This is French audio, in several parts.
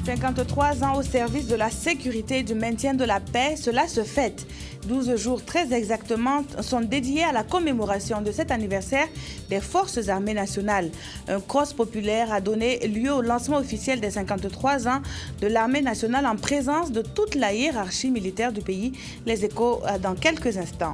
53 ans au service de la sécurité et du maintien de la paix, cela se fête. 12 jours très exactement sont dédiés à la commémoration de cet anniversaire des Forces armées nationales. Un cross populaire a donné lieu au lancement officiel des 53 ans de l'armée nationale en présence de toute la hiérarchie militaire du pays. Les échos dans quelques instants.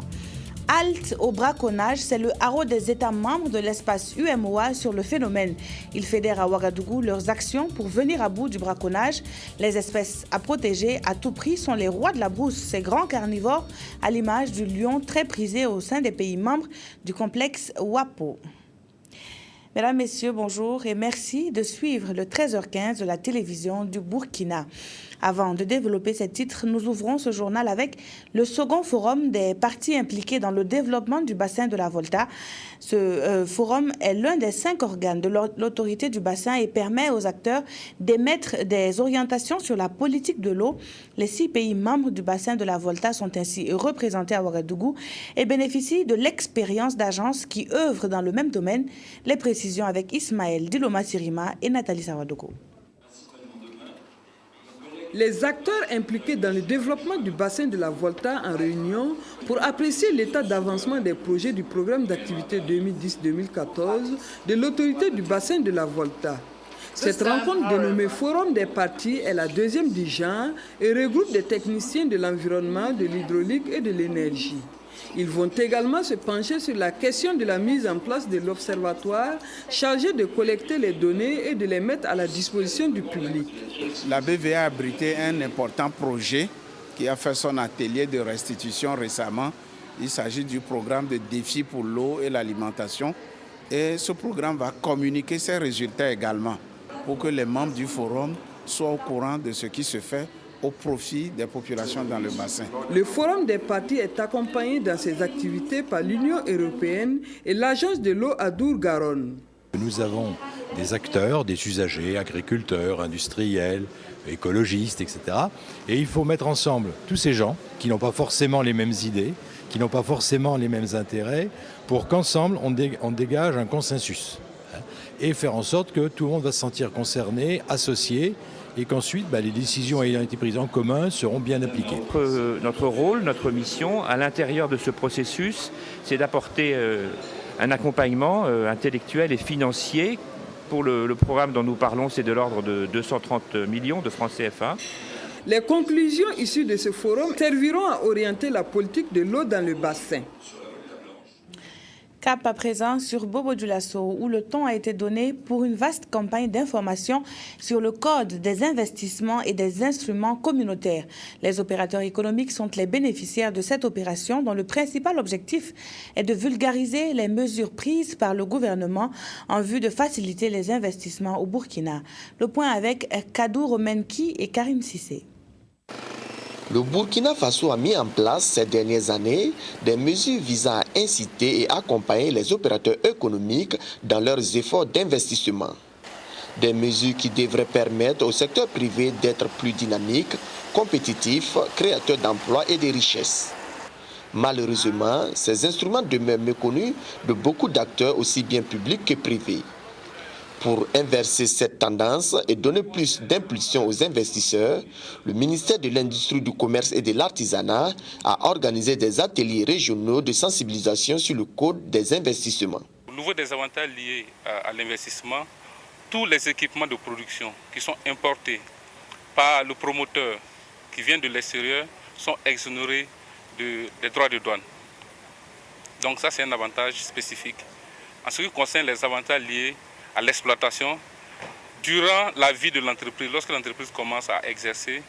Halte au braconnage, c'est le haro des États membres de l'espace UMOA sur le phénomène. Ils fédèrent à Ouagadougou leurs actions pour venir à bout du braconnage. Les espèces à protéger à tout prix sont les rois de la brousse, ces grands carnivores à l'image du lion très prisé au sein des pays membres du complexe WAPO. Mesdames, Messieurs, bonjour et merci de suivre le 13h15 de la télévision du Burkina. Avant de développer ces titres, nous ouvrons ce journal avec le second forum des parties impliquées dans le développement du bassin de la Volta. Ce forum est l'un des 5 organes de l'autorité du bassin et permet aux acteurs d'émettre des orientations sur la politique de l'eau. Les 6 pays membres du bassin de la Volta sont ainsi représentés à Ouagadougou et bénéficient de l'expérience d'agences qui œuvrent dans le même domaine. Les précisions avec Ismaël Diloma Sirima et Nathalie Sawadoko. Les acteurs impliqués dans le développement du bassin de la Volta en réunion pour apprécier l'état d'avancement des projets du programme d'activité 2010-2014 de l'autorité du bassin de la Volta. Cette rencontre dénommée Forum des parties est la deuxième du genre et regroupe des techniciens de l'environnement, de l'hydraulique et de l'énergie. Ils vont également se pencher sur la question de la mise en place de l'observatoire chargé de collecter les données et de les mettre à la disposition du public. La BVA a abrité un important projet qui a fait son atelier de restitution récemment. Il s'agit du programme de défi pour l'eau et l'alimentation. Et ce programme va communiquer ses résultats également pour que les membres du forum soient au courant de ce qui se fait au profit des populations dans le bassin. Le Forum des parties est accompagné dans ses activités par l'Union européenne et l'Agence de l'eau Adour-Garonne. Nous avons des acteurs, des usagers, agriculteurs, industriels, écologistes, etc. Et il faut mettre ensemble tous ces gens qui n'ont pas forcément les mêmes idées, qui n'ont pas forcément les mêmes intérêts, pour qu'ensemble on dégage un consensus. Et faire en sorte que tout le monde va se sentir concerné, associé, et qu'ensuite, les décisions ayant été prises en commun seront bien appliquées. Notre rôle, notre mission, à l'intérieur de ce processus, c'est d'apporter un accompagnement intellectuel et financier. Pour le programme dont nous parlons, c'est de l'ordre de 230 millions de francs CFA. Les conclusions issues de ce forum serviront à orienter la politique de l'eau dans le bassin. Cap à présent sur Bobo-Dioulasso, où le ton a été donné pour une vaste campagne d'information sur le code des investissements et des instruments communautaires. Les opérateurs économiques sont les bénéficiaires de cette opération dont le principal objectif est de vulgariser les mesures prises par le gouvernement en vue de faciliter les investissements au Burkina. Le point avec Kadou Romenki et Karim Sissé. Le Burkina Faso a mis en place ces dernières années des mesures visant à inciter et accompagner les opérateurs économiques dans leurs efforts d'investissement. Des mesures qui devraient permettre au secteur privé d'être plus dynamique, compétitif, créateur d'emplois et de richesses. Malheureusement, ces instruments demeurent méconnus de beaucoup d'acteurs aussi bien publics que privés. Pour inverser cette tendance et donner plus d'impulsion aux investisseurs, le ministère de l'Industrie, du Commerce et de l'Artisanat a organisé des ateliers régionaux de sensibilisation sur le code des investissements. Au niveau des avantages liés à l'investissement, tous les équipements de production qui sont importés par le promoteur qui vient de l'extérieur sont exonérés des droits de douane. Donc ça, c'est un avantage spécifique. En ce qui concerne les avantages liés à l'exploitation, durant la vie de l'entreprise, lorsque l'entreprise commence à exercer,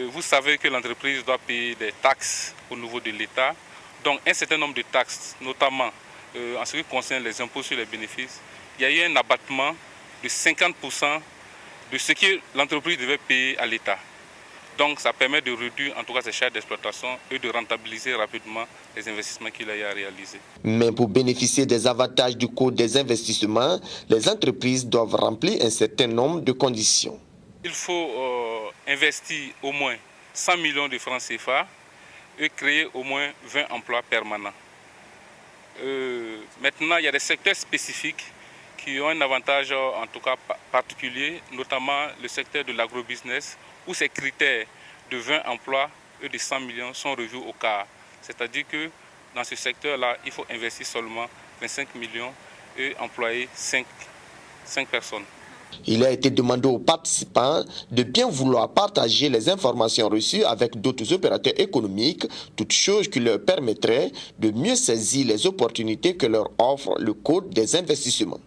vous savez que l'entreprise doit payer des taxes au niveau de l'État. Donc un certain nombre de taxes, notamment en ce qui concerne les impôts sur les bénéfices, il y a eu un abattement de 50% de ce que l'entreprise devait payer à l'État. Donc ça permet de réduire en tout cas ses charges d'exploitation et de rentabiliser rapidement les investissements qu'il a eu à réaliser. Mais pour bénéficier des avantages du code des investissements, les entreprises doivent remplir un certain nombre de conditions. Il faut investir au moins 100 millions de francs CFA et créer au moins 20 emplois permanents. Maintenant, il y a des secteurs spécifiques qui ont un avantage en tout cas particulier, notamment le secteur de l'agrobusiness, où ces critères de 20 emplois et de 100 millions sont revus au quart. C'est-à-dire que dans ce secteur-là, il faut investir seulement 25 millions et employer 5 personnes. Il a été demandé aux participants de bien vouloir partager les informations reçues avec d'autres opérateurs économiques, toutes choses qui leur permettraient de mieux saisir les opportunités que leur offre le Code des investissements.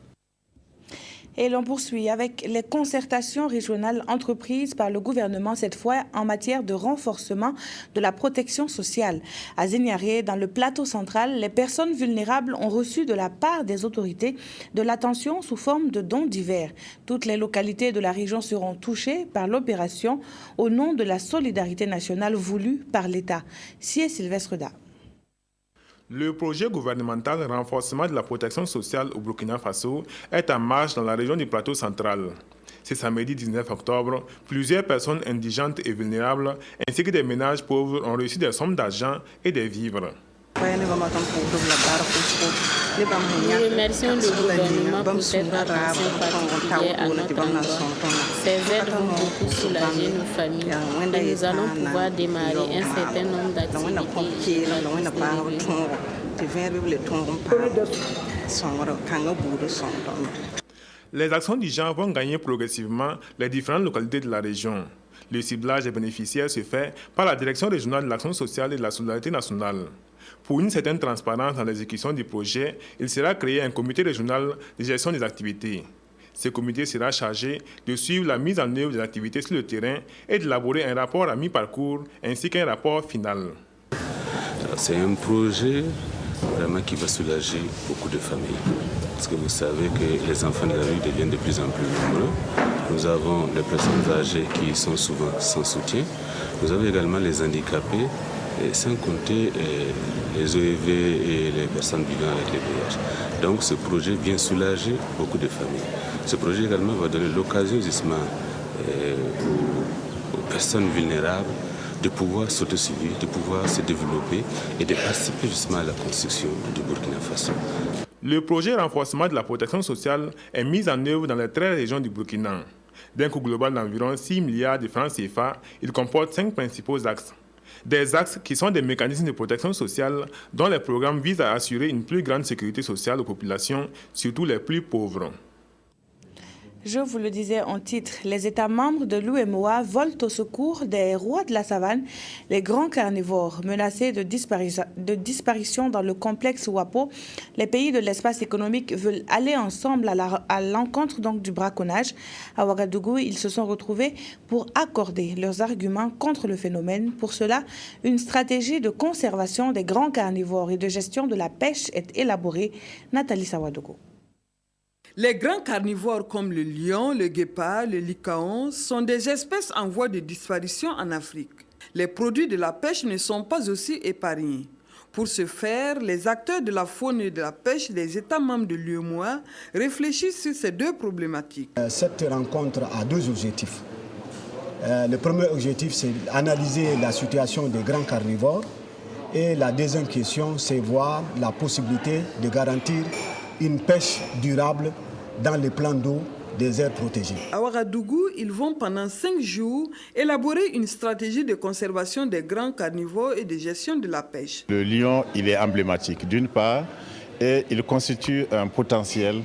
Et l'on poursuit avec les concertations régionales entreprises par le gouvernement, cette fois en matière de renforcement de la protection sociale. À Zéniaré, dans le plateau central, les personnes vulnérables ont reçu de la part des autorités de l'attention sous forme de dons divers. Toutes les localités de la région seront touchées par l'opération au nom de la solidarité nationale voulue par l'État. Sié Sylvestre Da. Le projet gouvernemental renforcement de la protection sociale au Burkina Faso est en marche dans la région du plateau central. Ce samedi 19 octobre, plusieurs personnes indigentes et vulnérables ainsi que des ménages pauvres ont reçu des sommes d'argent et des vivres. Nous remercions le gouvernement pour cette attention particulière à notre endroit. Ces aides vont beaucoup soulager nos familles et nous allons pouvoir démarrer un certain nombre d'activités. Les actions du genre vont gagner progressivement les différentes localités de la région. Le ciblage des bénéficiaires se fait par la Direction régionale de l'action sociale et de la solidarité nationale. Pour une certaine transparence dans l'exécution du projet, il sera créé un comité régional de gestion des activités. Ce comité sera chargé de suivre la mise en œuvre des activités sur le terrain et d'élaborer un rapport à mi-parcours ainsi qu'un rapport final. C'est un projet vraiment qui va soulager beaucoup de familles. Parce que vous savez que les enfants de la rue deviennent de plus en plus nombreux. Nous avons les personnes âgées qui sont souvent sans soutien. Nous avons également les handicapés, et sans compter les OEV et les personnes vivant avec les VIH. Donc ce projet vient soulager beaucoup de familles. Ce projet également va donner l'occasion justement aux personnes vulnérables de pouvoir s'autosuivre, de pouvoir se développer et de participer justement à la construction du Burkina Faso. Le projet renforcement de la protection sociale est mis en œuvre dans les 13 régions du Burkina. D'un coût global d'environ 6 milliards de francs CFA, il comporte 5 principaux axes. Des axes qui sont des mécanismes de protection sociale dont les programmes visent à assurer une plus grande sécurité sociale aux populations, surtout les plus pauvres. Je vous le disais en titre, les États membres de l'UEMOA volent au secours des rois de la savane, les grands carnivores menacés de disparition dans le complexe Wapo. Les pays de l'espace économique veulent aller ensemble à l'encontre du braconnage. À Ouagadougou, ils se sont retrouvés pour accorder leurs arguments contre le phénomène. Pour cela, une stratégie de conservation des grands carnivores et de gestion de la pêche est élaborée. Nathalie Sawadogo. Les grands carnivores comme le lion, le guépard, le lycaon sont des espèces en voie de disparition en Afrique. Les produits de la pêche ne sont pas aussi épargnés. Pour ce faire, les acteurs de la faune et de la pêche des États membres de l'UEMOA réfléchissent sur ces deux problématiques. Cette rencontre a deux objectifs. Le premier objectif, c'est d'analyser la situation des grands carnivores. Et la deuxième question, c'est voir la possibilité de garantir une pêche durable dans les plans d'eau des aires protégées. À Ouagadougou, ils vont pendant 5 jours élaborer une stratégie de conservation des grands carnivores et de gestion de la pêche. Le lion, il est emblématique d'une part et il constitue un potentiel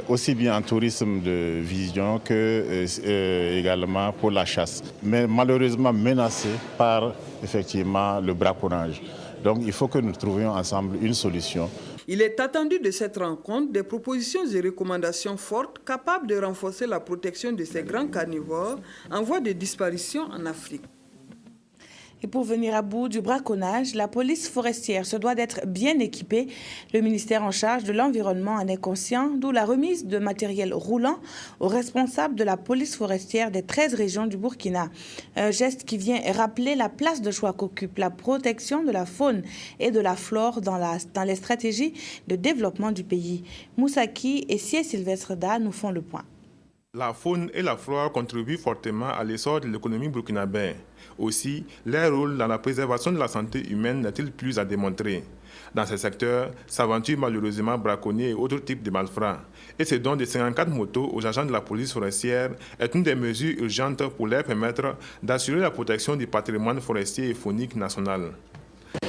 aussi bien en tourisme de vision que également pour la chasse, mais malheureusement menacé par effectivement le braconnage. Donc il faut que nous trouvions ensemble une solution. Il est attendu de cette rencontre des propositions et recommandations fortes capables de renforcer la protection de ces grands carnivores en voie de disparition en Afrique. Et pour venir à bout du braconnage, la police forestière se doit d'être bien équipée. Le ministère en charge de l'environnement en est conscient, d'où la remise de matériel roulant aux responsables de la police forestière des 13 régions du Burkina. Un geste qui vient rappeler la place de choix qu'occupe la protection de la faune et de la flore dans les stratégies de développement du pays. Moussaki et Sié Sylvestre Da nous font le point. La faune et la flore contribuent fortement à l'essor de l'économie burkinabé. Aussi, leur rôle dans la préservation de la santé humaine n'est-il plus à démontrer. Dans ces secteurs s'aventurent malheureusement braconniers et autres types de malfrats. Et ce don de 54 motos aux agents de la police forestière est une des mesures urgentes pour leur permettre d'assurer la protection du patrimoine forestier et faunique national.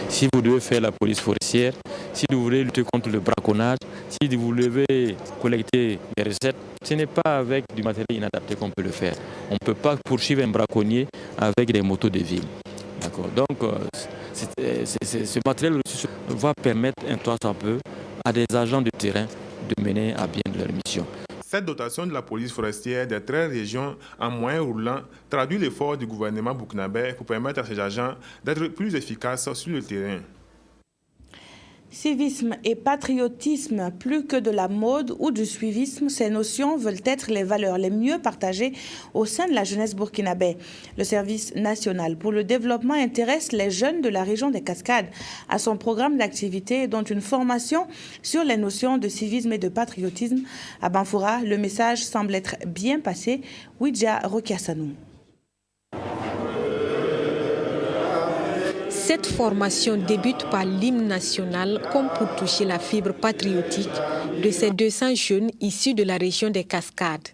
Si vous devez faire la police forestière, si vous voulez lutter contre le braconnage, si vous devez collecter des recettes, ce n'est pas avec du matériel inadapté qu'on peut le faire. On ne peut pas poursuivre un braconnier avec des motos de ville. D'accord. Donc, ce matériel va permettre un tant soit peu à des agents de terrain de mener à bien leur mission. Cette dotation de la police forestière des 13 régions en moyen roulant traduit l'effort du gouvernement burkinabé pour permettre à ces agents d'être plus efficaces sur le terrain. Civisme et patriotisme, plus que de la mode ou du suivisme, ces notions veulent être les valeurs les mieux partagées au sein de la jeunesse burkinabé. Le service national pour le développement intéresse les jeunes de la région des Cascades à son programme d'activité, dont une formation sur les notions de civisme et de patriotisme. À Banfoura, le message semble être bien passé. Ouidja Rokiasanou. Cette formation débute par l'hymne national comme pour toucher la fibre patriotique de ces 200 jeunes issus de la région des Cascades.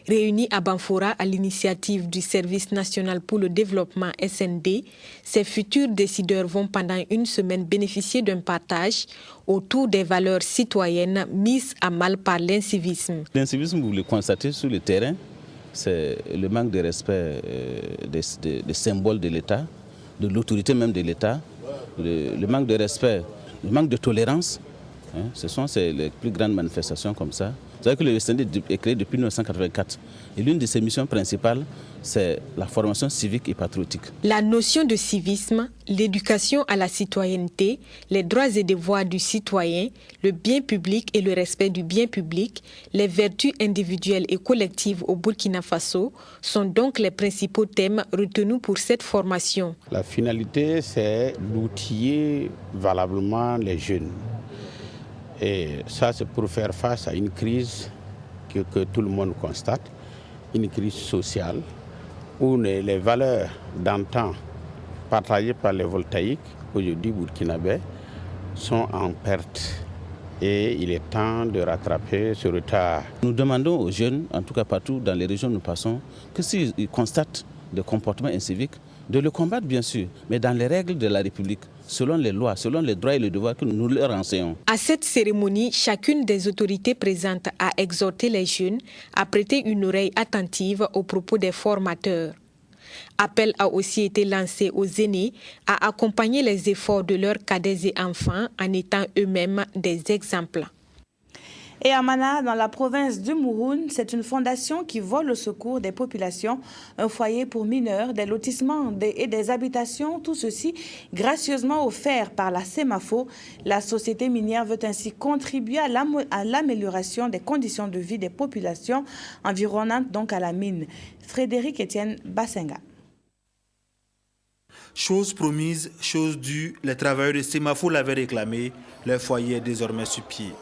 Réunis à Banfoura à l'initiative du Service national pour le développement SND, ces futurs décideurs vont pendant une semaine bénéficier d'un partage autour des valeurs citoyennes mises à mal par l'incivisme. L'incivisme, vous le constatez sur le terrain, c'est le manque de respect des symboles de l'État, de l'autorité même de l'État, le manque de respect, le manque de tolérance. Ce sont les plus grandes manifestations comme ça. Vous savez que le SND est créé depuis 1984 et l'une de ses missions principales, c'est la formation civique et patriotique. La notion de civisme, l'éducation à la citoyenneté, les droits et devoirs du citoyen, le bien public et le respect du bien public, les vertus individuelles et collectives au Burkina Faso sont donc les principaux thèmes retenus pour cette formation. La finalité, c'est d'outiller valablement les jeunes. Et ça, c'est pour faire face à une crise que tout le monde constate, une crise sociale, où les valeurs d'antan partagées par les voltaïques, aujourd'hui burkinabés, sont en perte. Et il est temps de rattraper ce retard. Nous demandons aux jeunes, en tout cas partout dans les régions où nous passons, que s'ils constatent des comportements inciviques, de le combattre bien sûr, mais dans les règles de la République, selon les lois, selon les droits et les devoirs que nous leur enseignons. À cette cérémonie, chacune des autorités présentes a exhorté les jeunes à prêter une oreille attentive aux propos des formateurs. Appel a aussi été lancé aux aînés à accompagner les efforts de leurs cadets et enfants en étant eux-mêmes des exemples. Et à Mana, dans la province du Mouroun, c'est une fondation qui vole au secours des populations, un foyer pour mineurs, des lotissements et des habitations, tout ceci gracieusement offert par la CEMAFO. La société minière veut ainsi contribuer à l'amélioration des conditions de vie des populations environnantes donc à la mine. Frédéric Etienne Bassenga. Chose promise, chose due, les travailleurs de CEMAFO l'avaient réclamé, leur foyer est désormais sur pied.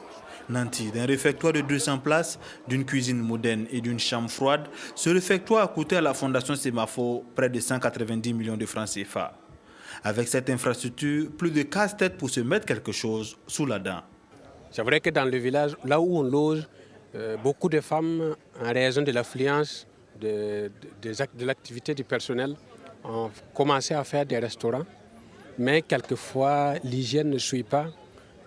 Nanti, d'un réfectoire de 200 places, d'une cuisine moderne et d'une chambre froide, ce réfectoire a coûté à la fondation CEMAFO près de 190 millions de francs CFA. Avec cette infrastructure, plus de casse-tête pour se mettre quelque chose sous la dent. C'est vrai que dans le village, là où on loge, beaucoup de femmes, en raison de l'affluence de l'activité du personnel, ont commencé à faire des restaurants. Mais quelquefois, l'hygiène ne suit pas.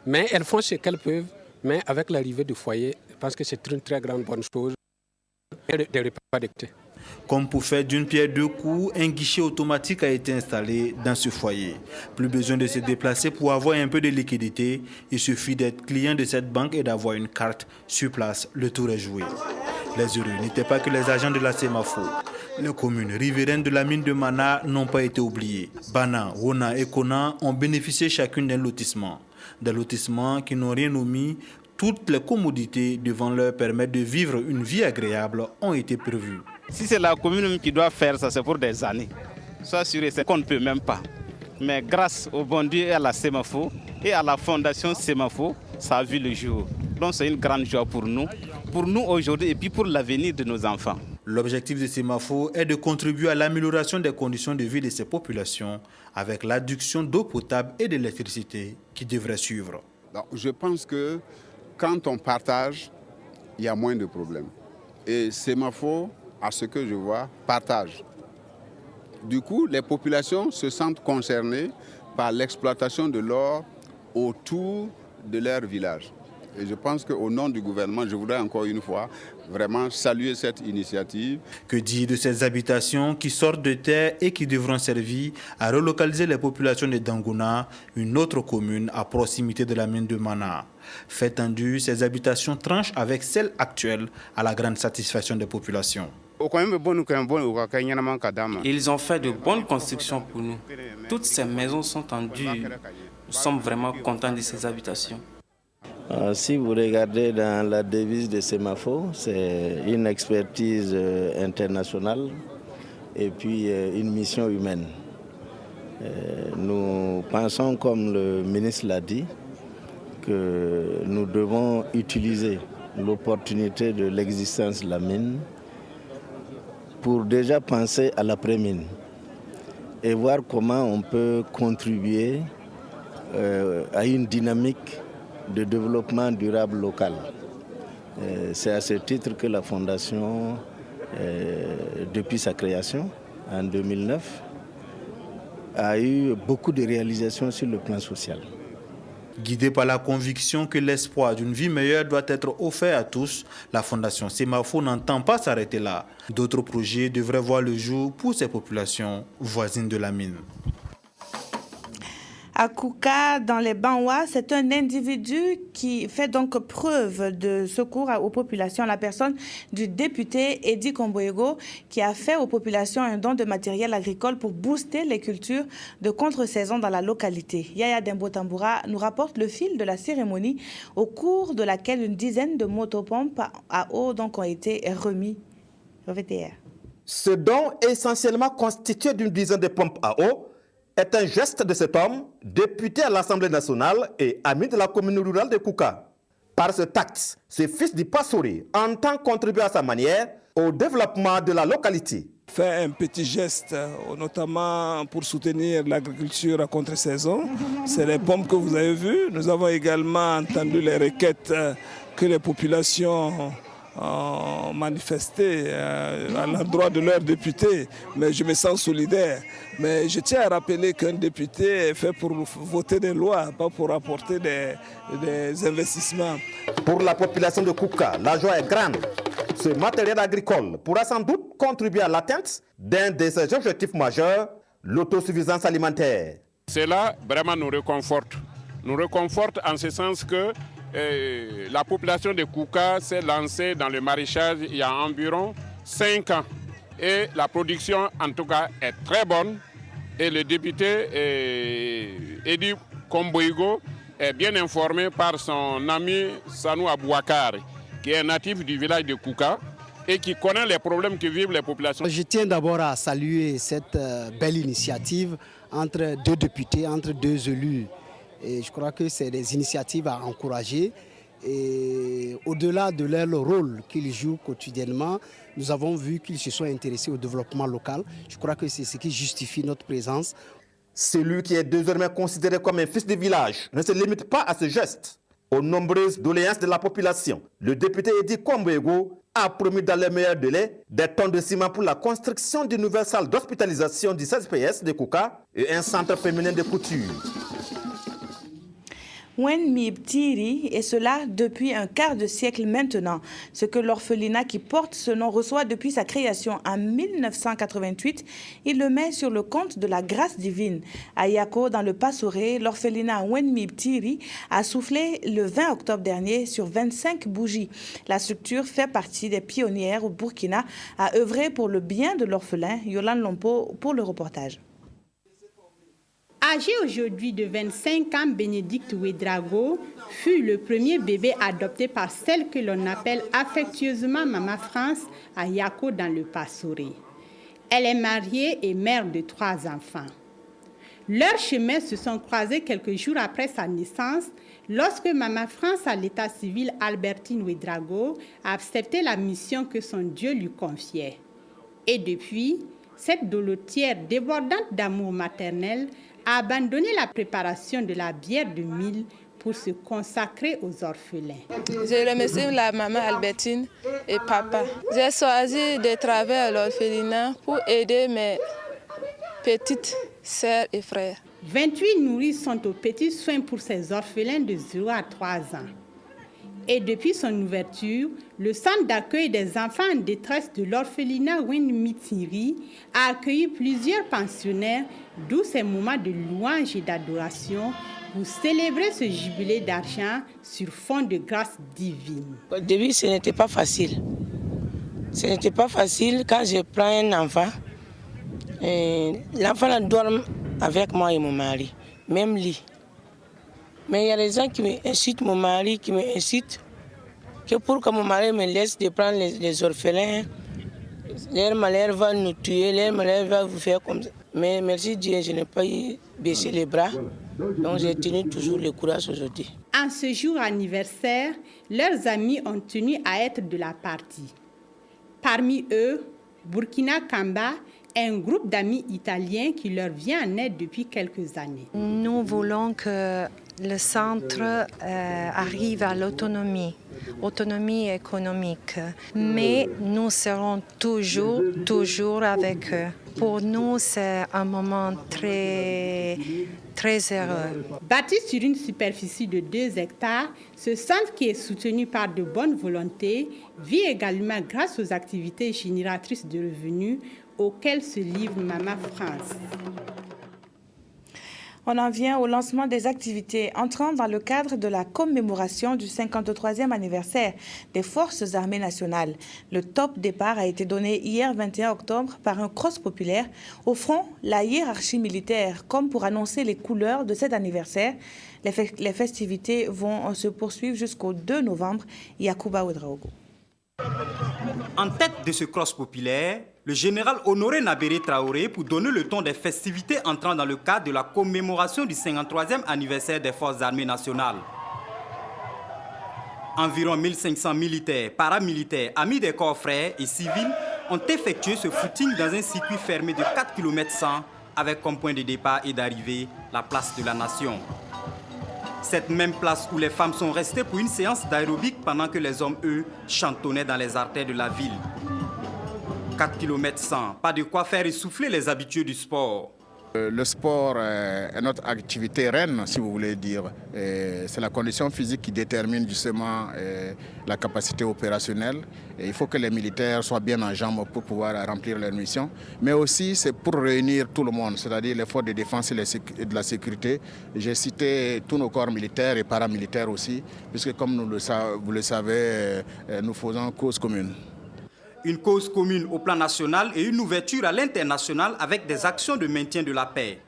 Mais elles font ce qu'elles peuvent. Mais avec l'arrivée du foyer, je pense que c'est une très grande bonne chose. Des repas adaptés. Comme pour faire d'une pierre deux coups, un guichet automatique a été installé dans ce foyer. Plus besoin de se déplacer pour avoir un peu de liquidité. Il suffit d'être client de cette banque et d'avoir une carte sur place. Le tour est joué. Les heureux n'étaient pas que les agents de la CEMAFO. Les communes riveraines de la mine de Mana n'ont pas été oubliées. Bana, Rona et Kona ont bénéficié chacune d'un lotissement. Des lotissements qui n'ont rien omis, toutes les commodités devant leur permettre de vivre une vie agréable ont été prévues. Si c'est la commune qui doit faire ça, c'est pour des années. Sois sûr, c'est qu'on ne peut même pas. Mais grâce au bon Dieu et à la CEMAFO et à la fondation CEMAFO, ça a vu le jour. Donc c'est une grande joie pour nous aujourd'hui et puis pour l'avenir de nos enfants. L'objectif de Semafo est de contribuer à l'amélioration des conditions de vie de ces populations avec l'adduction d'eau potable et d'électricité qui devrait suivre. Donc, je pense que quand on partage, il y a moins de problèmes. Et Semafo, à ce que je vois, partage. Du coup, les populations se sentent concernées par l'exploitation de l'or autour de leur village. Et je pense qu'au nom du gouvernement, je voudrais encore une fois vraiment saluer cette initiative. Que dire de ces habitations qui sortent de terre et qui devront servir à relocaliser les populations de Dangona, une autre commune à proximité de la mine de Mana. Fait tendu, ces habitations tranchent avec celles actuelles à la grande satisfaction des populations. Ils ont fait de bonnes constructions pour nous. Toutes ces maisons sont tendues. Nous sommes vraiment contents de ces habitations. Si vous regardez dans la devise de Semafo, c'est une expertise internationale et puis une mission humaine. Nous pensons, comme le ministre l'a dit, que nous devons utiliser l'opportunité de l'existence de la mine pour déjà penser à l'après-mine et voir comment on peut contribuer à une dynamique de développement durable local. C'est à ce titre que la Fondation, depuis sa création en 2009, a eu beaucoup de réalisations sur le plan social. Guidée par la conviction que l'espoir d'une vie meilleure doit être offert à tous, la Fondation Semafo n'entend pas s'arrêter là. D'autres projets devraient voir le jour pour ces populations voisines de la mine. À Kouka, dans les Banwa, c'est un individu qui fait donc preuve de secours aux populations. La personne du député Edi Komboego qui a fait aux populations un don de matériel agricole pour booster les cultures de contre-saison dans la localité. Yaya Dembo Tamboura nous rapporte le fil de la cérémonie au cours de laquelle une dizaine de motopompes à eau donc ont été remis. Ce don, essentiellement constitué d'une dizaine de pompes à eau, est un geste de cet homme, député à l'Assemblée nationale et ami de la commune rurale de Kouka. Par ce acte, ce fils du Passouri entend contribuer à sa manière au développement de la localité. Fait un petit geste, notamment pour soutenir l'agriculture à contre-saison. C'est les pompes que vous avez vues. Nous avons également entendu les requêtes que les populations ont manifesté à l'endroit de leurs députés, mais je me sens solidaire. Mais je tiens à rappeler qu'un député est fait pour voter des lois, pas pour apporter des investissements. Pour la population de Kouka, la joie est grande. Ce matériel agricole pourra sans doute contribuer à l'atteinte d'un de ses objectifs majeurs, l'autosuffisance alimentaire. Cela vraiment nous réconforte. Nous réconforte en ce sens que la population de Kouka s'est lancée dans le maraîchage il y a environ 5 ans. Et la production, en tout cas, est très bonne. Et le député Edi Komboego est bien informé par son ami Sanou Abouakar, qui est natif du village de Kouka et qui connaît les problèmes que vivent les populations. Je tiens d'abord à saluer cette belle initiative entre deux députés, entre deux élus. Et je crois que c'est des initiatives à encourager. Et au-delà de leur rôle qu'ils jouent quotidiennement, nous avons vu qu'ils se sont intéressés au développement local. Je crois que c'est ce qui justifie notre présence. Celui qui est désormais considéré comme un fils de village ne se limite pas à ce geste. Aux nombreuses doléances de la population, le député Edi Komboego a promis dans les meilleurs délais des tonnes de ciment pour la construction d'une nouvelle salle d'hospitalisation du CSPS de Kouka et un centre féminin de couture. Wen Mibtiri, et cela depuis un quart de siècle maintenant. Ce que l'orphelinat qui porte ce nom reçoit depuis sa création en 1988, il le met sur le compte de la grâce divine. À Yako, dans le Passoré, l'orphelinat Wen Mibtiri a soufflé le 20 octobre dernier sur 25 bougies. La structure fait partie des pionnières au Burkina à œuvrer pour le bien de l'orphelin. Yolande Lompo pour le reportage. Âgé aujourd'hui de 25 ans, Bénédicte Ouedraogo fut le premier bébé adopté par celle que l'on appelle affectueusement Maman France à Yako dans le Passoré. Elle est mariée et mère de 3 enfants. Leurs chemins se sont croisés quelques jours après sa naissance, lorsque Maman France à l'état civil Albertine Ouedraogo a accepté la mission que son Dieu lui confiait. Et depuis, cette dolotière débordante d'amour maternel a abandonné la préparation de la bière de mil pour se consacrer aux orphelins. Je remercie la maman Albertine et papa. J'ai choisi de travailler à l'orphelinat pour aider mes petites sœurs et frères. 28 nourrices sont aux petits soins pour ces orphelins de 0 à 3 ans. Et depuis son ouverture, le centre d'accueil des enfants en détresse de l'orphelinat Win-Mitiri a accueilli plusieurs pensionnaires, d'où ces moments de louange et d'adoration pour célébrer ce jubilé d'argent sur fond de grâce divine. Au début, ce n'était pas facile. Ce n'était pas facile quand je prends un enfant. L'enfant dorme avec moi et mon mari, même lit. Mais il y a des gens qui m'incitent, mon mari qui m'incite, que pour que mon mari me laisse de prendre les orphelins, leur malheur va nous tuer, leur malheur va vous faire comme ça. Mais merci Dieu, je n'ai pas baissé les bras, donc j'ai tenu toujours le courage aujourd'hui. En ce jour anniversaire, leurs amis ont tenu à être de la partie. Parmi eux, Burkina Kamba, un groupe d'amis italiens qui leur vient en aide depuis quelques années. Nous voulons que le centre arrive à l'autonomie économique, mais nous serons toujours avec eux. Pour nous, c'est un moment très heureux. Bâti sur une superficie de 2 hectares, ce centre qui est soutenu par de bonnes volontés vit également grâce aux activités génératrices de revenus auxquelles se livre Maman France. On en vient au lancement des activités entrant dans le cadre de la commémoration du 53e anniversaire des Forces armées nationales. Le top départ a été donné hier 21 octobre par un cross populaire offrant la hiérarchie militaire comme pour annoncer les couleurs de cet anniversaire. Les festivités vont se poursuivre jusqu'au 2 novembre. Yacouba Ouedraogo. En tête de ce cross populaire, le général Honoré Nabéré Traoré pour donner le ton des festivités entrant dans le cadre de la commémoration du 53e anniversaire des Forces armées nationales. Environ 1500 militaires, paramilitaires, amis des corps frères et civils ont effectué ce footing dans un circuit fermé de 4 km 100 avec comme point de départ et d'arrivée la place de la Nation. Cette même place où les femmes sont restées pour une séance d'aérobic pendant que les hommes, eux, chantonnaient dans les artères de la ville. 4 km 100, pas de quoi faire essouffler les habitués du sport. Le sport est notre activité reine, si vous voulez dire. C'est la condition physique qui détermine justement la capacité opérationnelle. Et il faut que les militaires soient bien en jambes pour pouvoir remplir leur mission. Mais aussi, c'est pour réunir tout le monde, c'est-à-dire les forces de défense et de la sécurité. J'ai cité tous nos corps militaires et paramilitaires aussi, puisque comme vous le savez, nous faisons cause commune. Une cause commune au plan national et une ouverture à l'international avec des actions de maintien de la paix.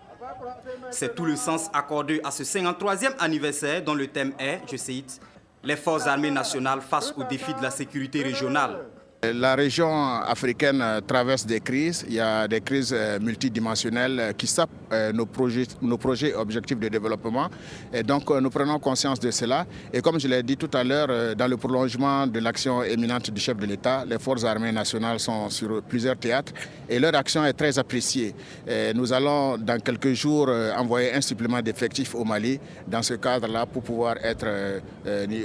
C'est tout le sens accordé à ce 53e anniversaire dont le thème est, je cite, « Les forces armées nationales face aux défis de la sécurité régionale ». La région africaine traverse des crises. Il y a des crises multidimensionnelles qui sapent nos projets et objectifs de développement. Et donc, nous prenons conscience de cela. Et comme je l'ai dit tout à l'heure, dans le prolongement de l'action éminente du chef de l'État, les forces armées nationales sont sur plusieurs théâtres et leur action est très appréciée. Et nous allons, dans quelques jours, envoyer un supplément d'effectifs au Mali dans ce cadre-là pour pouvoir être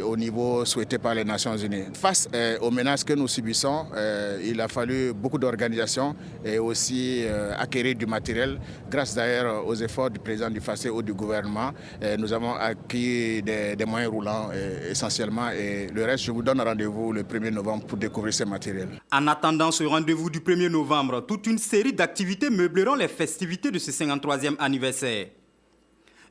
au niveau souhaité par les Nations Unies. Face aux menaces que nous subissons, il a fallu beaucoup d'organisations et aussi acquérir du matériel. Grâce d'ailleurs aux efforts du président du FACÉ ou du gouvernement, nous avons acquis des moyens roulants essentiellement. Et le reste, je vous donne rendez-vous le 1er novembre pour découvrir ces matériels. En attendant ce rendez-vous du 1er novembre, toute une série d'activités meubleront les festivités de ce 53e anniversaire.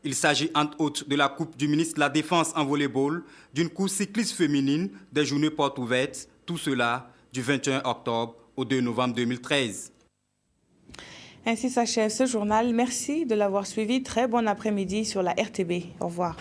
Il s'agit entre autres de la Coupe du ministre de la Défense en volleyball, d'une course cycliste féminine, des journées portes ouvertes, tout cela du 21 octobre au 2 novembre 2013. Ainsi s'achève ce journal. Merci de l'avoir suivi. Très bon après-midi sur la RTB. Au revoir.